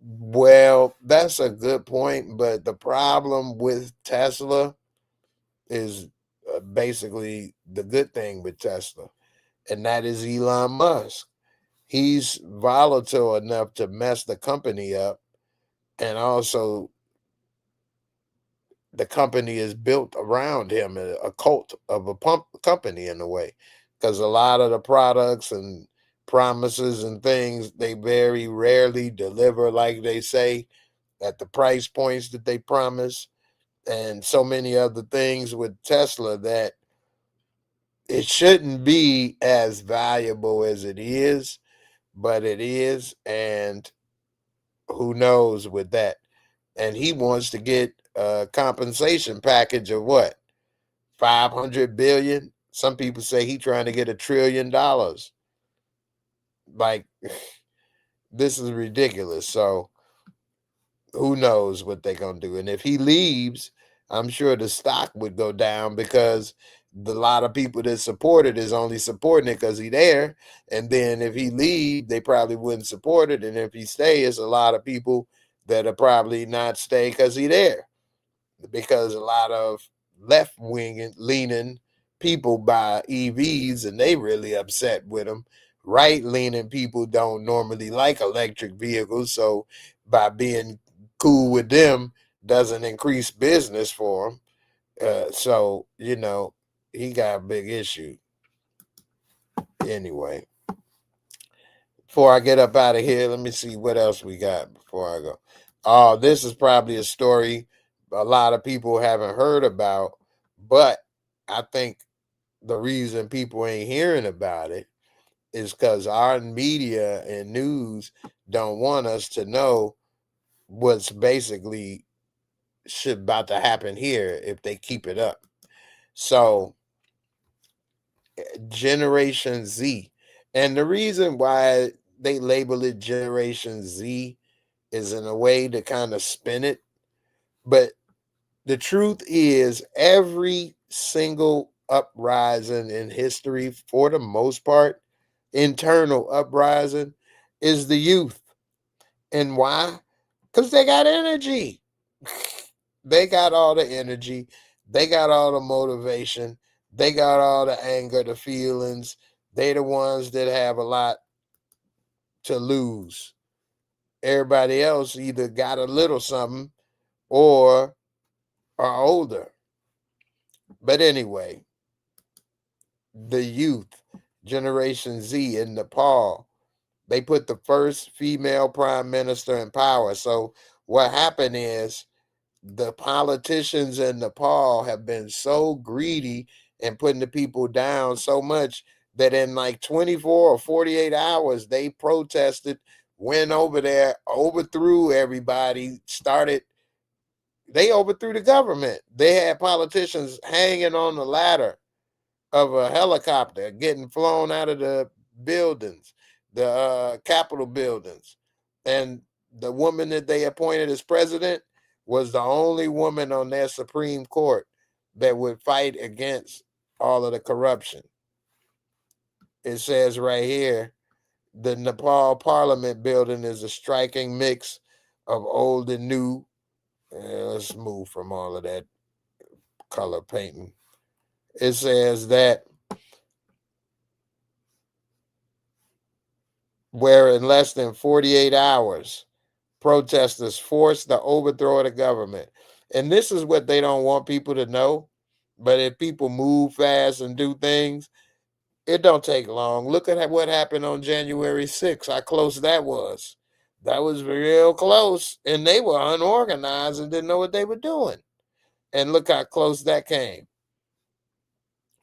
Well, that's a good point, but the problem with Tesla is basically the good thing with Tesla, and that is Elon Musk. He's volatile enough to mess the company up, and also the company is built around him, a cult of a company in a way, because a lot of the products and promises and things, they very rarely deliver like they say at the price points that they promise, and so many other things with Tesla that it shouldn't be as valuable as it is, but it is, and who knows with that. And he wants to get a compensation package of what? 500 billion? Some people say he's trying to get $1 trillion. Like, this is ridiculous. So who knows what they're going to do. And if he leaves, I'm sure the stock would go down because a lot of people that support it is only supporting it because he's there. And then if he leave, they probably wouldn't support it. And if he stays, a lot of people that are probably not stay because he's there. Because a lot of left-wing leaning people buy EVs and they really upset with them. Right-leaning people don't normally like electric vehicles. So by being cool with them doesn't increase business for him. So, he got a big issue. Anyway, before I get up out of here, let me see what else we got before I go. Oh, this is probably a story a lot of people haven't heard about, but I think the reason people ain't hearing about it is because our media and news don't want us to know what's basically should about to happen here if they keep it up. So Generation Z, and the reason why they label it Generation Z is in a way to kind of spin it, but the truth is every single uprising in history, for the most part, internal uprising, is the youth. And why? Because they got energy. They got all the energy. They got all the motivation. They got all the anger, the feelings. They the ones that have a lot to lose. Everybody else either got a little something or are older. But anyway, the youth, Generation Z in Nepal, they put the first female prime minister in power. So what happened is the politicians in Nepal have been so greedy and putting the people down so much that in like 24 or 48 hours, they protested, went over there, overthrew everybody, they overthrew the government. They had politicians hanging on the ladder of a helicopter getting flown out of the buildings, the Capitol buildings. And the woman that they appointed as president was the only woman on their Supreme Court that would fight against all of the corruption. It says right here, the Nepal Parliament building is a striking mix of old and new. Let's move from all of that color painting. It says that where in less than 48 hours, protesters forced the overthrow of the government. And this is what they don't want people to know. But if people move fast and do things, it don't take long. Look at what happened on January 6th, how close that was. That was real close. And they were unorganized and didn't know what they were doing. And look how close that came.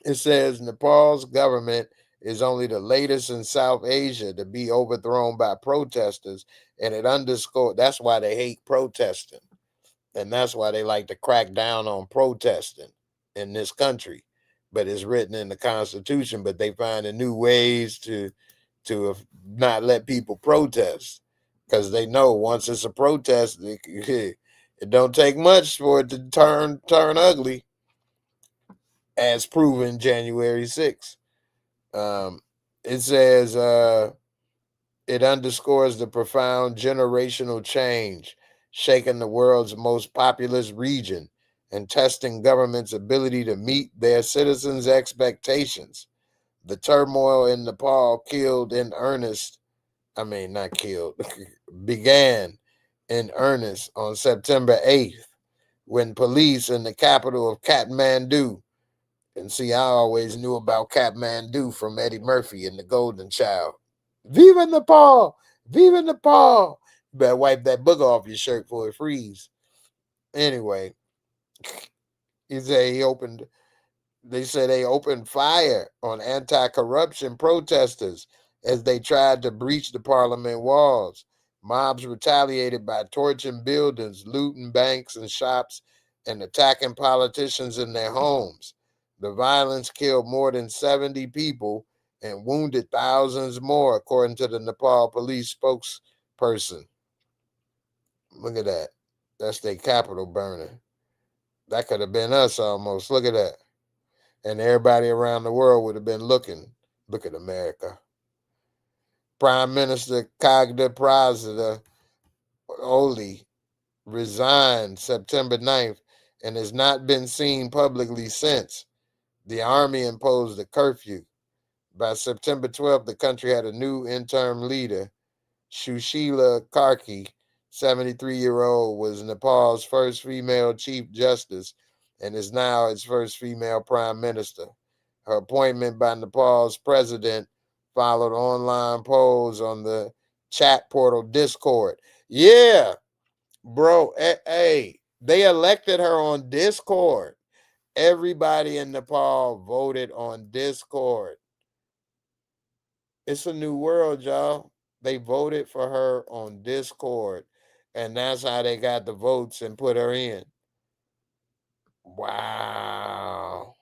It says Nepal's government is only the latest in South Asia to be overthrown by protesters. And it underscored that's why they hate protesting. And that's why they like to crack down on protesting in this country. But it's written in the Constitution, but they finding new ways to not let people protest. Because they know once it's a protest, it don't take much for it to turn ugly, as proven January 6th. It says it underscores the profound generational change shaking the world's most populous region and testing government's ability to meet their citizens' expectations. The turmoil in Nepal began in earnest on September 8th when police in the capital of Kathmandu, and see, I always knew about Kathmandu from Eddie Murphy and The Golden Child. Viva Nepal! Viva Nepal! You better wipe that booger off your shirt before it freeze. Anyway, they said they opened fire on anti-corruption protesters as they tried to breach the parliament walls. Mobs retaliated by torching buildings, looting banks and shops, and attacking politicians in their homes. The violence killed more than 70 people and wounded thousands more, according to the Nepal police spokesperson. Look at that. That's their capital burning. That could have been us almost. Look at that. And everybody around the world would have been looking. Look at America. Prime Minister Kagda Pradhan Oli resigned September 9th and has not been seen publicly since. The army imposed a curfew. By September 12th, the country had a new interim leader. Sushila Karki, 73-year-old, was Nepal's first female chief justice and is now its first female prime minister. Her appointment by Nepal's president followed online polls on the chat portal Discord. Yeah, bro. Hey, they elected her on Discord. Everybody in Nepal voted on Discord. It's a new world, y'all. They voted for her on Discord, and that's how they got the votes and put her in. Wow.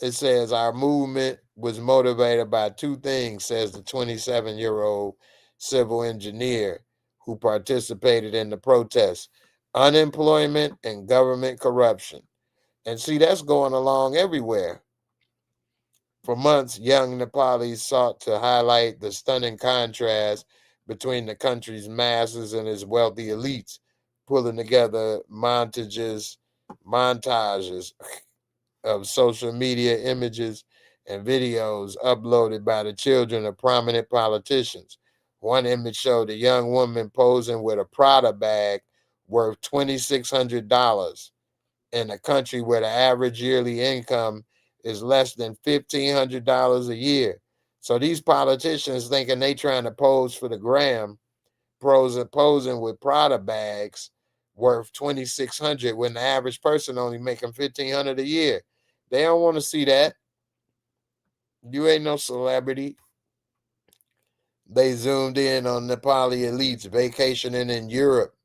It says our movement was motivated by two things, says the 27-year-old civil engineer who participated in the protest: unemployment and government corruption. And see, that's going along everywhere. For months, young Nepalis sought to highlight the stunning contrast between the country's masses and its wealthy elites, pulling together montages of social media images and videos uploaded by the children of prominent politicians. One image showed a young woman posing with a Prada bag worth $2,600 in a country where the average yearly income is less than $1,500 a year. So these politicians thinking they trying to pose for the gram, posing with Prada bags worth $2,600 when the average person only making $1,500 a year. They don't want to see that. You ain't no celebrity. They zoomed in on Nepali elites vacationing in Europe,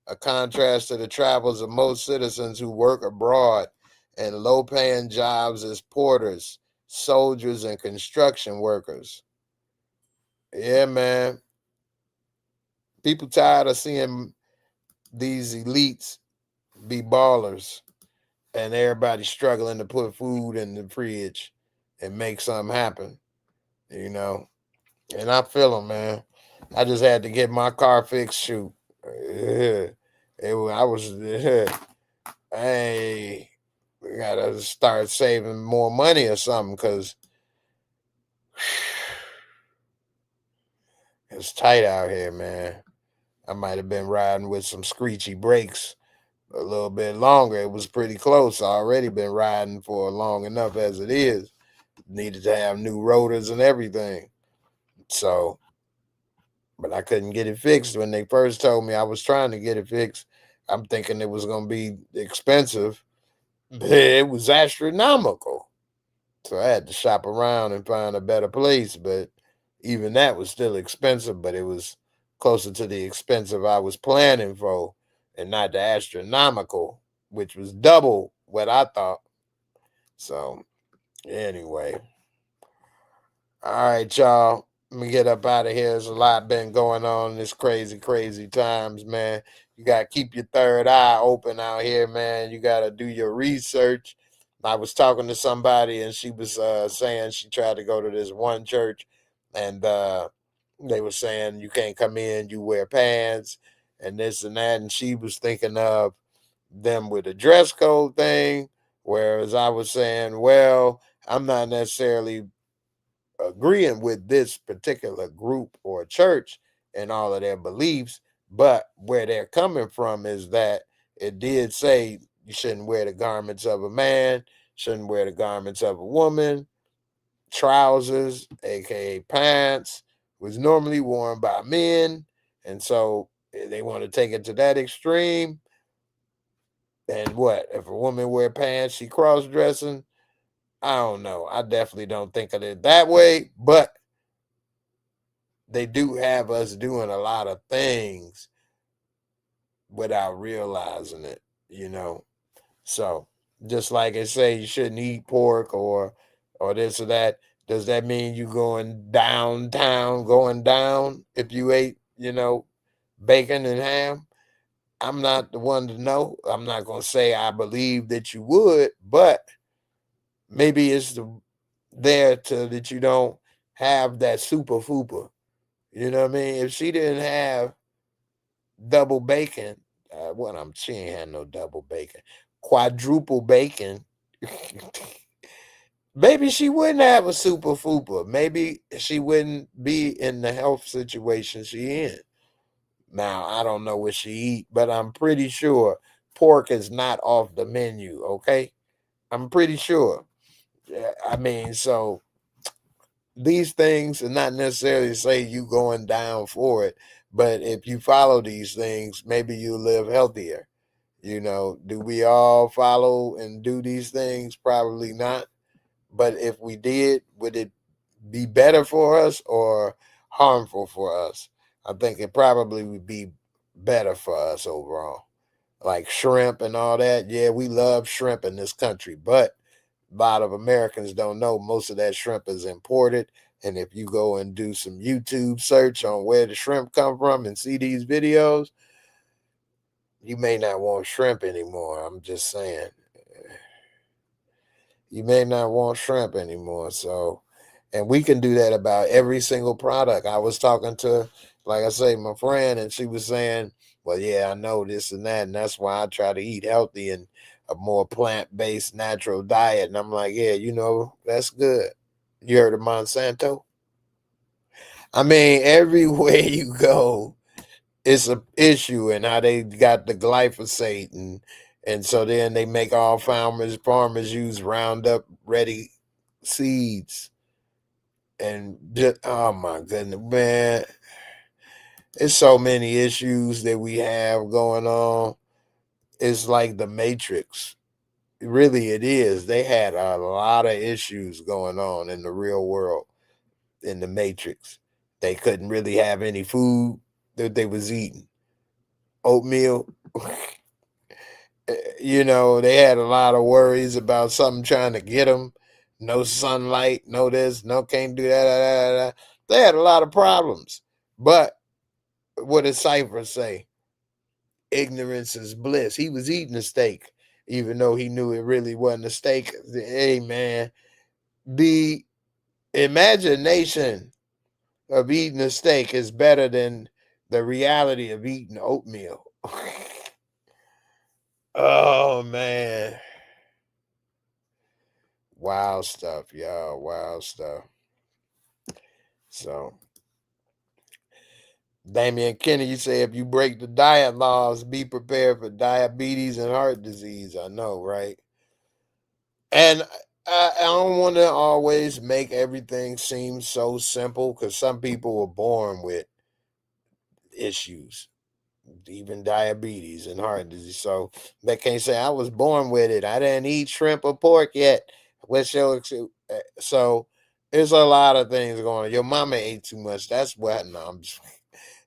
a contrast to the travels of most citizens who work abroad and low-paying jobs as porters, soldiers, and construction workers. Yeah, man. People tired of seeing these elites be ballers and everybody struggling to put food in the fridge and make something happen, you know. And I feel them, man. I just had to get my car fixed. Shoot. I was, hey, we gotta start saving more money or something because it's tight out here, man. I might have been riding with some screechy brakes a little bit longer. It was pretty close. I already been riding for long enough as it is. Needed to have new rotors and everything. So, but I couldn't get it fixed when they first told me I was trying to get it fixed. I'm thinking it was going to be expensive. It was astronomical. So I had to shop around and find a better place. But even that was still expensive, but it was closer to the expensive I was planning for and not the astronomical, which was double what I thought. So anyway. All right, y'all. Let me get up out of here. There's a lot been going on in this crazy, crazy times, man. You got to keep your third eye open out here, man. You got to do your research. I was talking to somebody, and she was saying she tried to go to this one church, and they were saying you can't come in, you wear pants, and this and that. And she was thinking of them with a dress code thing, whereas I was saying, well, I'm not necessarily agreeing with this particular group or church and all of their beliefs, but where they're coming from is that it did say you shouldn't wear the garments of a man, shouldn't wear the garments of a woman. Trousers, aka pants, was normally worn by men, and so they want to take it to that extreme. And what if a woman wear pants, she cross-dressing? I don't know. I definitely don't think of it that way, but they do have us doing a lot of things without realizing it, you know. So just like I say, you shouldn't eat pork or this or that. Does that mean you going downtown, going down if you ate, bacon and ham? I'm not the one to know. I'm not gonna say I believe that you would, but maybe it's there to that you don't have that super fupa. You know what I mean? If she didn't have double bacon, she ain't had no double bacon, quadruple bacon. Maybe she wouldn't have a super fupa. Maybe she wouldn't be in the health situation she in. Now, I don't know what she eat, but I'm pretty sure pork is not off the menu, okay? I'm pretty sure. I mean, so these things are not necessarily say you going down for it, but if you follow these things, maybe you live healthier. Do we all follow and do these things? Probably not. But if we did, would it be better for us or harmful for us? I think it probably would be better for us overall. Like shrimp and all that. Yeah, we love shrimp in this country, but a lot of Americans don't know most of that shrimp is imported. And if you go and do some YouTube search on where the shrimp come from and see these videos, you may not want shrimp anymore. I'm just saying. You may not want shrimp anymore. So, and we can do that about every single product. I was talking to, like I say, my friend, and she was saying, well, yeah, I know this and that. And that's why I try to eat healthy and a more plant-based natural diet. And I'm like, yeah, that's good. You heard of Monsanto? I mean, everywhere you go, it's an issue, and how they got the glyphosate, and so then they make all farmers use Roundup ready seeds, and just, oh my goodness, man, it's so many issues that we have going on. It's like the Matrix. Really, it is. They had a lot of issues going on in the real world in the Matrix. They couldn't really have any food that they was eating. Oatmeal. They had a lot of worries about something trying to get them. No sunlight, no this, no can't do that. They had a lot of problems. But what did Cypher say? Ignorance is bliss. He was eating a steak, even though he knew it really wasn't a steak. Hey, man, the imagination of eating a steak is better than the reality of eating oatmeal. Oh, man. Wild stuff, y'all. Wild stuff. So Damian Kenny, you say if you break the diet laws, be prepared for diabetes and heart disease. I know, right? And I don't want to always make everything seem so simple because some people were born with issues, even diabetes and heart disease. So they can't say I was born with it. I didn't eat shrimp or pork yet. So there's a lot of things going on. Your mama ate too much. That's what. No, I'm just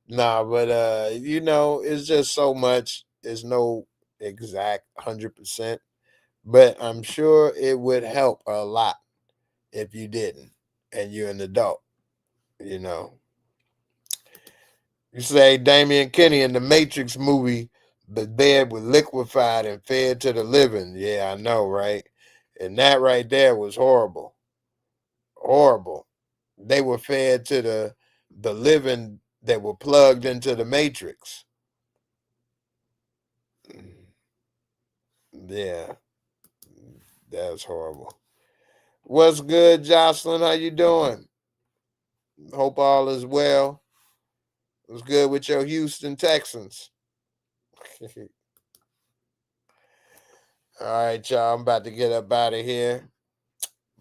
nah, but it's just so much. There's no exact 100%, but I'm sure it would help a lot if you didn't, and you're an adult. You know, you say Damian Kenny in the Matrix movie, the dead were liquefied and fed to the living. Yeah, I know, right? And that right there was horrible, horrible. They were fed to the living that were plugged into the Matrix. Yeah, that's horrible. What's good, Jocelyn? How you doing? Hope all is well. What's good with your Houston Texans? All right, y'all. I'm about to get up out of here,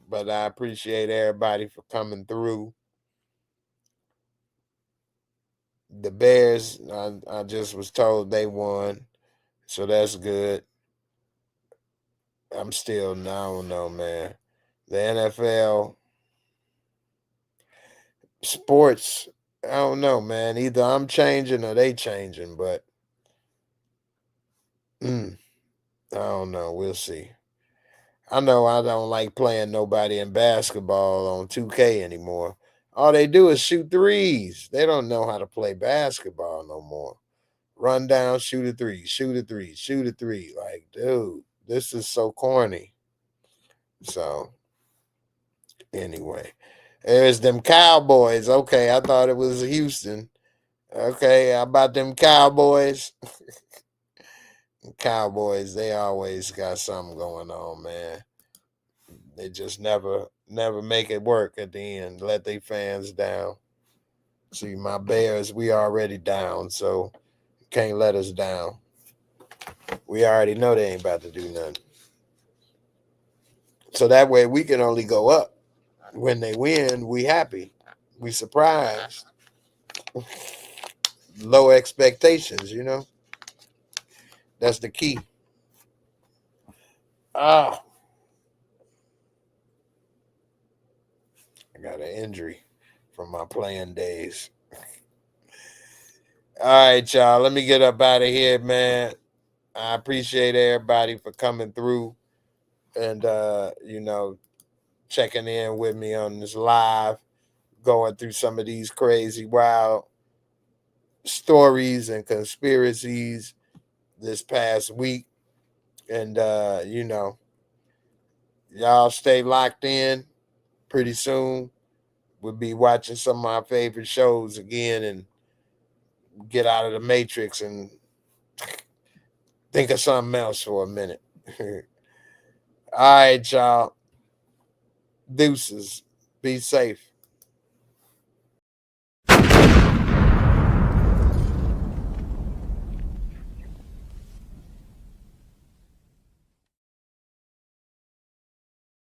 but I appreciate everybody for coming through. The Bears, I just was told they won, so that's good. I don't know, man. The NFL, sports, I don't know, man. Either I'm changing or they changing, but I don't know. We'll see. I know I don't like playing nobody in basketball on 2K anymore. All they do is shoot threes. They don't know how to play basketball no more. Run down, shoot a three, shoot a three, shoot a three. Like, dude, this is so corny. So, anyway, there's them Cowboys. Okay, I thought it was Houston. Okay, how about them Cowboys? Cowboys, they always got something going on, man. They just never make it work at the end. Let their fans down. See, my Bears, we already down, so can't let us down. We already know they ain't about to do nothing. So that way we can only go up. When they win, we happy. We surprised. Low expectations, That's the key. I got an injury from my playing days. All right, y'all. Let me get up out of here, man. I appreciate everybody for coming through and checking in with me on this live, going through some of these crazy, wild stories and conspiracies this past week. And y'all stay locked in. Pretty soon we'll be watching some of my favorite shows again and get out of the Matrix and think of something else for a minute. All right, y'all. Deuces. Be safe.